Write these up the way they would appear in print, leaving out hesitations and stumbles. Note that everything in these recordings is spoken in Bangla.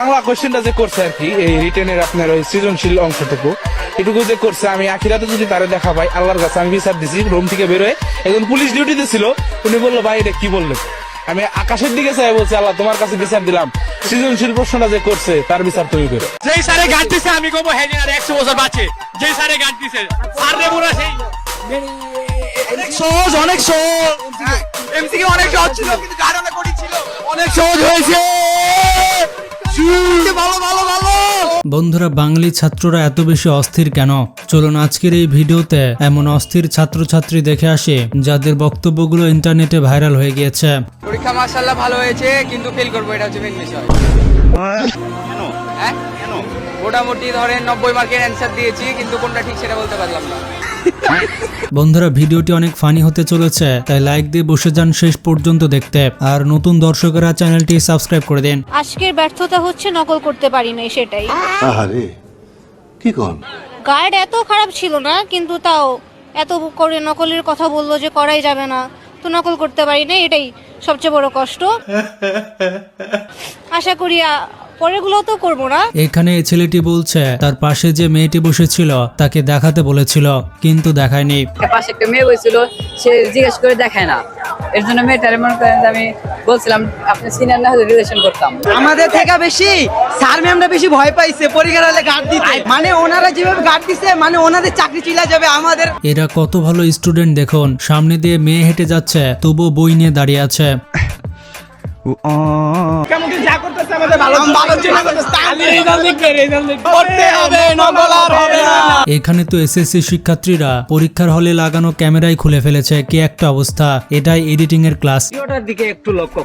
বাংলা কোশ্চেনটা যে করছে আর কি এই রিটেনের আপনার ওই সৃজনশীল অংশটুকু এটুকু যে করছে, আমি আখিরাতে যদি তারে দেখা পাই আল্লাহর কাছে আমি বিচার দিছি। রুম থেকে বেরোয় একজন পুলিশ ডিউটিতে ছিল, উনি বললো ভাই এটা কি বললেন, আমি আকাশের দিকে চাই বলছি আল্লাহ তোমার কাছে বিচার দিলাম, সৃজনশীল প্রশ্নটা যে করছে তার বিচার তুমি করো। যেই স্যারে গান দিছে আমি কব হেদিন আর 100 বছর বাঁচে। যেই স্যারে গান দিছে আর রে বুড়া সেই অনেক সহজ এমসিকিউ অনেক সহজ ছিল, কিন্তু গান অনেক কঠিন ছিল। অনেক সহজ হয়েছে। বন্ধুরা, বাঙালি ছাত্ররা এত বেশি অস্থির কেন? চলুন আজকের এই ভিডিওতে এমন অস্থির ছাত্রছাত্রী দেখে আসে যাদের বক্তব্যগুলো ইন্টারনেটে ভাইরাল হয়ে গিয়েছে। পরীক্ষা মাশাআল্লাহ ভালো হয়েছে, কিন্তু ফেল করবো, এটা হচ্ছে মেন বিষয়। কেন? মোটামুটি ধরেন 90 মার্কের অ্যান্সার দিয়েছি, কিন্তু কোনটা ঠিক সেটা বলতে পারলাম না। বন্ধুরা, ভিডিওটি অনেক ফানি হতে চলেছে, তাই লাইক দিয়ে বসে যান শেষ পর্যন্ত দেখতে। আর নতুন দর্শকেরা চ্যানেলটি সাবস্ক্রাইব করে দেন। আজকের ব্যর্থতা হচ্ছে নকল করতে পারি না, সেটাই। আহারে কি কোন গাইড এত খারাপ ছিল না, কিন্তু তাও এত করে নকলের কথা বললো যে করাই যাবে না, তো নকল করতে পারি না, এটাই সবচেয়ে বড় কষ্ট। আশা করি পরেরগুলো তো করবো না। এখানে এই ছেলেটি বলছে তার পাশে যে মেয়েটি বসেছিল তাকে দেখাতে বলেছিল, কিন্তু দেখায়নি। পাশে একটা মেয়ে বসেছিল, সে জিজ্ঞেস করে দেখায় না, এর জন্য মেয়েটার মনে করেন আমি বলছিলাম আপনি সিনিয়র না হলে রিলেশন করতাম। আমাদের থেকে বেশি স্যার ম্যামরা বেশি ভয় পাইছে পরীক্ষার হলে গার্ড দিতে, মানে ওনারা যেভাবে গার্ড দিছে, মানে ওনাদের চাকরি চলে যাবে আমাদের। এরা কত ভালো স্টুডেন্ট দেখুন, সামনে দিয়ে মেয়ে হেঁটে যাচ্ছে তবুও বই নিয়ে দাঁড়িয়ে আছে। যা করতেছে আমাদের ভালো জন্য করতে হবে, নকল আর হবে না। এখানে তো এসএসসি শিক্ষার্থীরা পরীক্ষার হলে লাগানো ক্যামেরাই খুলে ফেলেছে, কি একটা অবস্থা! এটাই এডিটিং এর ক্লাস। ভিডিওটার দিকে একটু লক্ষ্য,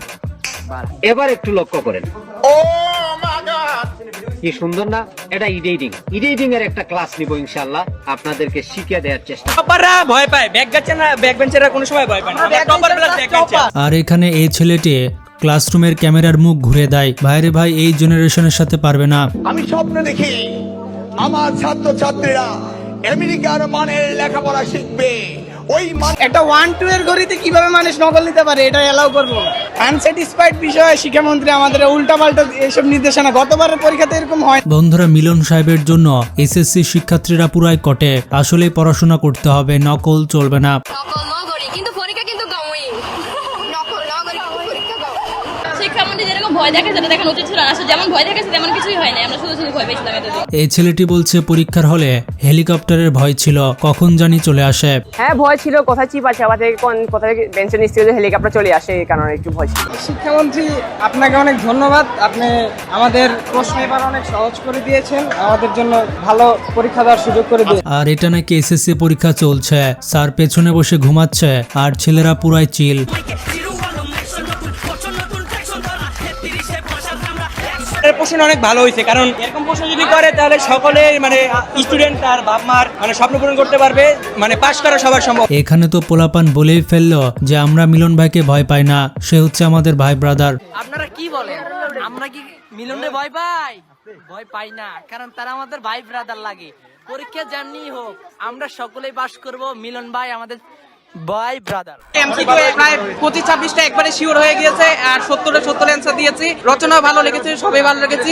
এবার একটু লক্ষ্য করেন। কি সুন্দর না? এটা এডিটিং এর একটা ক্লাস নিব ইনশাআল্লাহ, আপনাদেরকে শিখিয়ে দেওয়ার চেষ্টা। টপাররা ভয় পায়, ব্যাক বেঞ্চাররা কোনো সময় ভয় পায় না। Topper plus back bencher. আর এখানে এই ছেলেটি ক্লাসরুমের ক্যামেরার মুখ ঘুরে দেয়। ভাইরে ভাই, এই জেনারেশনের সাথে পারবে না। আমি স্বপ্ন দেখি আমার ছাত্রছাত্রীরা আমেরিকার মানের লেখাপড়া শিখবে। ওই একটা 1-2 এর গড়িতে কিভাবে মানুষ নকল নিতে পারে, এটা এলাও করবো। আনস্যাটিসফাইড বিষয়ে শিক্ষামন্ত্রী আমাদের উল্টাপাল্টা এইসব নির্দেশনা, গতবারের পরীক্ষাতে এরকম হয়। বন্ধুরা, মিলন সাহেবের জন্য এসএসসি শিক্ষার্থীরা পুরাই কটে। আসলে পড়াশোনা করতে হবে, নকল চলবে না। শিক্ষামন্ত্রী যেরকম ভয় দেখাচ্ছে সেটা দেখানো উচিত ছিল না। আসলে যেমন ভয় দেখাচ্ছে তেমন কিছুই হয় না, আমরা শুধু ভয় পেয়েছিলাম এতদিন। এই ছেলেটি বলছে পরীক্ষার হলে হেলিকপ্টারের ভয় ছিল, কখন জানি চলে আসে। হ্যাঁ ভয় ছিল, কোথায় চিপ আছে আবার কোথায় বেঞ্চের নিচ থেকে হেলিকপ্টার চলে আসে, এই কারণে একটু ভয় ছিল। শিক্ষামন্ত্রী আপনাকে অনেক ধন্যবাদ, আপনি আমাদের প্রশ্ন এবার অনেক সহজ করে দিয়েছেন, আমাদের জন্য ভালো পরীক্ষা দেওয়ার সুযোগ করে দিয়েছেন। আর এটা নাকি এসএসসি পরীক্ষা চলছে, স্যার পেছনে বসে ঘুমাচ্ছে আর ছেলেরা পুরাই চিল। প্রশ্ন অনেক ভালো হয়েছে, কারণ এরকম প্রশ্ন যদি করে তাহলে সকলে মানে স্টুডেন্ট আর বাপ মার মানে স্বপ্ন পূরণ করতে পারবে, মানে পাশ করা সবার সম্ভব। এখানে তো পোলাপান বলেই ফেললো যে আমরা মিলন ভাইকে ভয় পাই না, সে হচ্ছে আমাদের ভাই ব্রাদার। আপনারা কি বলেন, আমরা কি মিলনে ভয় পাই? ভয় পাই না, কারণ তারা আমাদের ভাই ব্রাদার লাগে। পরীক্ষা জার্নি হোক, আমরা সকলেই পাস করব। মিলন ভাই আমাদের ভাই ব্রাদার। এমসিকিউ প্রায় 25-26টা একবারে শিওর হয়ে গিয়েছে, আর 70 অ্যানসার দিয়েছি। রচনা ভালো লিখেছি, সবাই ভালো লিখেছি,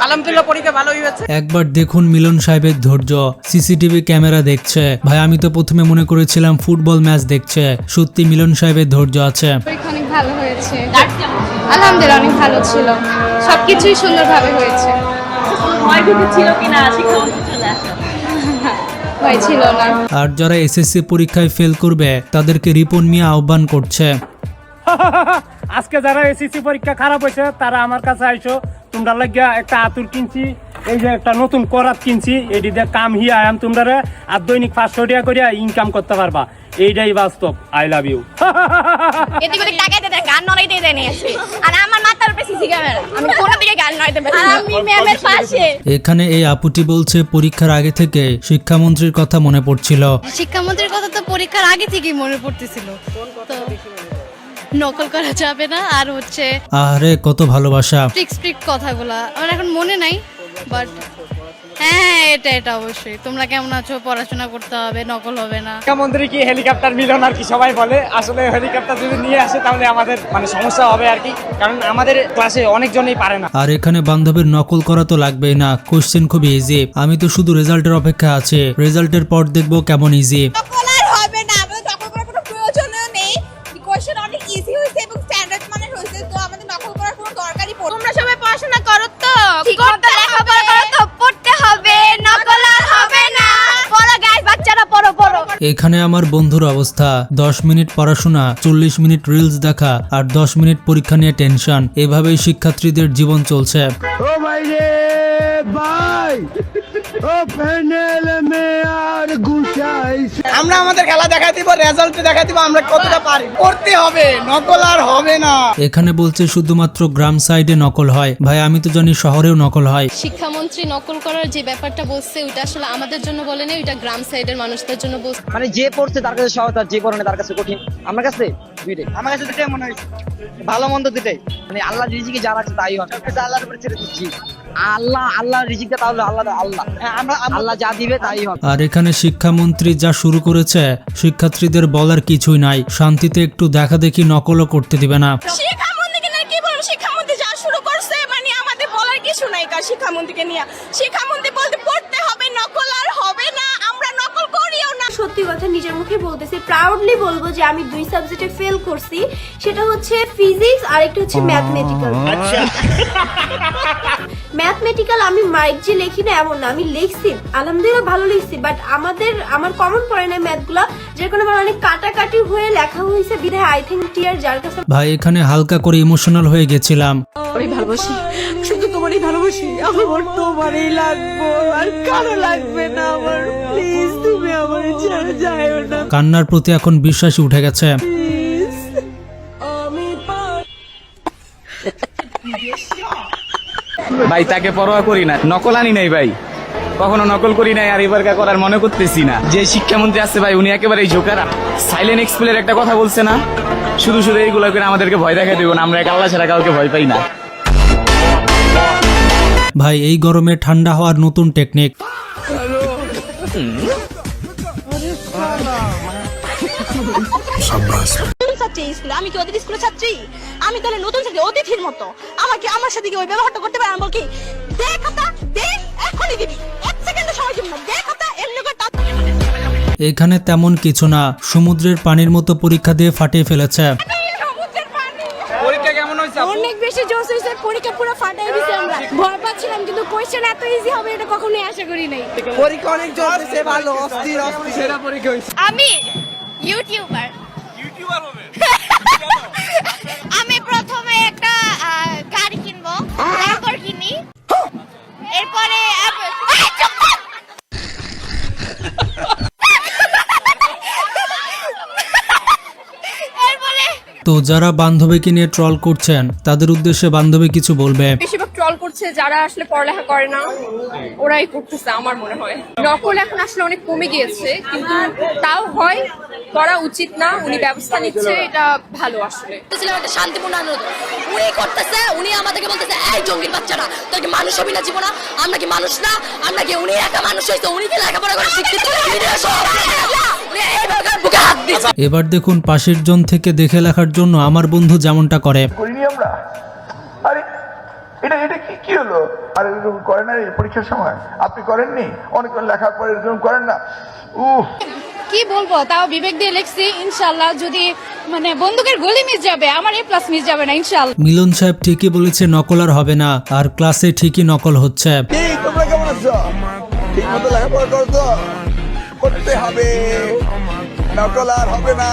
আলহামদুলিল্লাহ পরীক্ষা ভালোই হয়েছে। একবার দেখুন মিলন সাহেবের ধৈর্য, সিসিটিভি ক্যামেরা দেখছে। ভাই, আমি তো প্রথমে মনে করেছিলাম ফুটবল ম্যাচ দেখছে, সত্যি মিলন সাহেবের ধৈর্য আছে। পরীক্ষা অনেক ভালো হয়েছে, আলহামদুলিল্লাহ অনেক ভালো ছিল, সবকিছুই সুন্দরভাবে হয়েছে। ভয় ছিল কিনা শিক্ষামন্ত্রী চলে আসলো। ভয় ছিল না। আর যারা এসএসসি পরীক্ষায় ফেল করবে তাদেরকে রিপন মিয়া আহ্বান করছে। আজকে যারা এসএসসি পরীক্ষা খারাপ হয়েছে তারা আমার কাছে আইসো, তোমরা লাগিয়া একটা আতুর কিনছি, এই যে একটা নতুন করাত কিনছি, এটি দিয়ে কাম হিয়া আম তোমরা আর দৈনিক 500 টাকা করিয়া ইনকাম করতে পারবা। এইটাই বাস্তব। I love you. এতে করে টাকাতে দেন, গান নড়াইতে দেন এসে, আর আমার মাথার উপরে সিসি ক্যামেরা, আমি কোন দিকে গান নড়াইতে পারি না, আমি ম্যামের পাশে। এখানে এই আপুটি বলছে পরীক্ষার আগে থেকে শিক্ষামন্ত্রীর কথা মনে পড়ছিল। শিক্ষামন্ত্রীর কথা তো পরীক্ষার আগে থেকেই মনে পড়তেছিল, তো নকল করা যাবে না। আর হচ্ছে আরে কত ভালোবাসা। স্ট্রিক্ট কথাগুলা আমার এখন মনে নাই, বাট হ্যাঁ এটা অবশ্যই। তোমরা কেমন আছো? পড়াশোনা করতে হবে, নকল হবে না। শিক্ষামন্ত্রী কি হেলিকপ্টার মিলন আর কি সবাই বলে, আসলে হেলিকপ্টার যদি নিয়ে আসে তাহলে আমাদের মানে সমস্যা হবে আর কি, কারণ আমাদের ক্লাসে অনেকজনই পারে না। আর এখানে বান্ধবীর নকল করা তো লাগবেই না, কোশ্চেন খুবই ইজি। আমি তো শুধু রেজাল্টের অপেক্ষা আছে, রেজাল্টের পর দেখবো কেমন ইজি। নকল আর হবে না, আমাদের নকল করার কোনো প্রয়োজনও নেই। কোশ্চেন অনেক ইজি হয়েছে এবং স্ট্যান্ডার্ড মানের হয়েছে, তো আমাদের নকল করার কোনো দরকারই পড়ে না। তোমরা সবাই পড়াশোনা করো তো, ঠিক মতো লেখাপড়া করো তো, পড়তে হবে, নকল আর হবে না। পড়ো গাইস, বাচ্চারা পড়ো। এখানে আমার বন্ধুর অবস্থা, 10 মিনিট পড়াশোনা, 40 মিনিট রিলস দেখা আর 10 মিনিট পরীক্ষা নিয়ে টেনশন। এভাবেই শিক্ষার্থীদের জীবন চলছে। ও ভাই রে ভাই, ও প্যানেল মে আর গুছাইস। আমরা আমাদের খেলা দেখা দিব, রেজাল্ট দেখা দিব, আমরা কতটা পারি। করতে হবে, নকল আর হবে না। এখানে বলছে শুধুমাত্র গ্রাম সাইডে নকল হয়, ভাই আমি তো জানি শহরেও নকল হয়। শিক্ষামন্ত্রী নকল করার যে ব্যাপারটা বলছে ওইটা আসলে আমাদের জন্য বলে না, ওইটা গ্রাম সাইডের মানুষদের জন্য বলছে। মানে যে পড়ছে তার কাছে সহজ আর যে পড়ে না তার কাছে কঠিন। আমার কাছে দুইটাই, আমার কাছে দুইটাই মনে হয়েছে, ভালো মন্দ দুইটাই। মানে আল্লাহ রিজিকে যারা আছে তাই হয়, আল্লাহর উপরে ছেড়ে দিচ্ছি। আল্লাহ রিজিকটা তাহলে আল্লাহ যা দিবে তাই হবে। আর এখানে শিক্ষামন্ত্রী যা শুরু করেছে, শিক্ষার্থীদের বলার কিছুই নাই, শান্তিতে একটু দেখা দেখি নকলও করতে দিবে না। শিক্ষামন্ত্রীকে নিয়ে কি বলবো, শিক্ষামন্ত্রী যা শুরু করছে মানে আমাদের বলার কিছু নাই। শিক্ষামন্ত্রীকে নিয়ে শিক্ষামন্ত্রী বলতে পড়তে হবে, নকল আর হবে না, আমরা নকল করিও না। সত্যি কথা নিজের মুখে বলতেছি, প্রাউডলি বলবো যে আমি 2 সাবজেক্টে ফেল করছি। সেটা হচ্ছে ফিজিক্স আর একটা হচ্ছে ম্যাথমেটিক্যাল। আচ্ছা, ম্যাথমেটিক্যাল আমি মাইক যে লিখি না এমন না, আমি লিখছি আলহামদুলিল্লাহ ভালো লিখছি, বাট আমার কমন পড়ে না ম্যাথগুলা, যার কারণে আমার অনেক কাটাকাটি হয়ে লেখা হয়েছে, বিধায় আই থিঙ্ক টিয়ার যার কাছে। ভাই এখানে হালকা করে ইমোশনাল হয়ে গেছিলাম। আমি ভালোবাসি, শুধু তোমারই ভালোবাসি, আমার তোমারই লাগবে আর কারো লাগবে না আমার। প্লিজ তুমি আমার ছেড়ে যাও না। কান্নার প্রতি এখন বিশ্বাসই উঠে গেছে। ভাই তাকে পরোয়া করি না, নকল আনি নাই ভাই, কখনো নকল করি নাই আর এবার করার মনে করতেছি না। যে শিক্ষামন্ত্রী আছে ভাই উনি একেবারে জোকার। সাইলেন্ট এক্সপ্লের একটা কথা বলছে না, শুধু এইগুলো করে আমাদেরকে ভয় দেখা দেবো না, আমরা এক আল্লাহ ছাড়া কাউকে ভয় পাই না। ভাই এই গরমে ঠান্ডা হওয়ার নতুন টেকনিক। আমি কি ওদের স্কুলের ছাত্রী? আমি তাহলে নতুন ছাত্রী, অতিথির মতো আমাকে আমার সাথে কি ওই ব্যবহারটা করতে পারে? আমি বলকি দে খাতা দে, এখনই দিবি, 1 সেকেন্ড সময় দিব না, দে খাতা এমনি করে। এখানে তেমন কিছু না, সমুদ্রের পানির মতো পরীক্ষা দিয়ে ফাটিয়ে ফেলেছে। পরীক্ষা কেমন হয়েছে? অনেক বেশি জোশ হয়েছে, পরীক্ষা পুরো ফাটাই দিয়েছে। আমরা ভয় পাচ্ছিলাম, কিন্তু কোশ্চেন এত ইজি হবে এটা কখনোই আশা করি নাই। পরীক্ষা অনেক জোর হয়েছে, ভালো অস্থির সেরা পরীক্ষা হয়েছে। আমি ইউটিউবার হবে। আমি প্রথমে একটা গাড়ি কিনবো, তারপর কিনি, এরপরে তো যারা বান্ধবীকে নিয়ে ট্রল করছেন তাদের উদ্দেশ্যে বান্ধবী কিছু বলবে। বেশিরভাগ ট্রল করছে যারা আসলে পড়ালেখা করে না, ওরাই করতেছে আমার মনে হয়। নকল এখন আসলে অনেক কমে গিয়েছে, কিন্তু তাও হয়, করা উচিত না। উনি ব্যবস্থা নিচ্ছে, এটা ভালো। আসলে একটা শান্তিপূর্ণ আনন্দ উনি করতেছে, উনি আমাদেরকে বলতেছে এই জঙ্গির বাচ্চারা তোর কি মানুষ হবি না জীবনা? আমরা কি মানুষ না? আমরা কি উনি একা মানুষ হইতো? উনি কি লেখাপড়া করে শিক্ষিত? এবার দেখুন পাশের জন থেকে দেখে লেখার জন্য আমার বন্ধু যেমনটা করে। করিনি আমরা। আরে এটা এটা কি হলো? আরে এরকম করে না রে পরীক্ষার সময়, আপনি করেননি? অনেক লেখার পরে এরকম করেন না? কি বলবো, তাও বিবেক দিয়ে লিখছি। ইনশাআল্লাহ যদি মানে বন্দুকের গুলি মিস যাবে, আমার A+ মিস যাবে না ইনশাআল্লাহ। মিলন সাহেব ঠিকই বলেছে নকল আর হবে না, আর ক্লাসে ঠিকই নকল হচ্ছে। তোমরা কেমন আছো? ঠিক মতো লেখাপড়া করো তো? করতে হবে, নকল আর হবে না।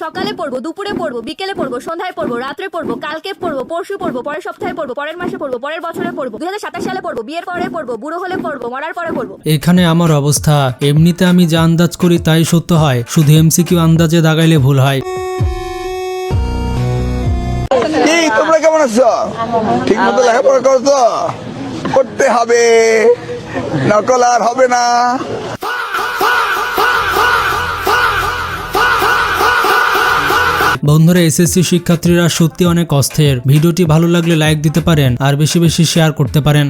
সকালে পড়বো, দুপুরে পড়বো, বিকেলে পড়বো, সন্ধ্যায় পড়বো, রাত্রে পড়বো, কালকে পড়বো, পরশু পড়বো, পরের সপ্তাহে পড়বো, পরের মাসে পড়বো, পরের বছরে পড়বো, 2027 সালে পড়বো, বিয়ের পরে পড়বো, বুড়ো হলে পড়বো, মরার পরে পড়বো। এখানে আমার অবস্থা, এমনিতে আমি যা আন্দাজ করি তাই সত্য হয়, শুধু MCQ আন্দাজে দাগাইলে ভুল হয়। তোমরা কেমন আছো? ঠিক মতো লেখাপড়া করো তো? করতে হবে, নকল আর হবে না। বন্ধুরা SSC শিক্ষার্থীরা সত্যি অনেক অস্থির। ভিডিওটি ভালো লাগলে লাইক দিতে পারেন আর বেশি বেশি শেয়ার করতে পারেন।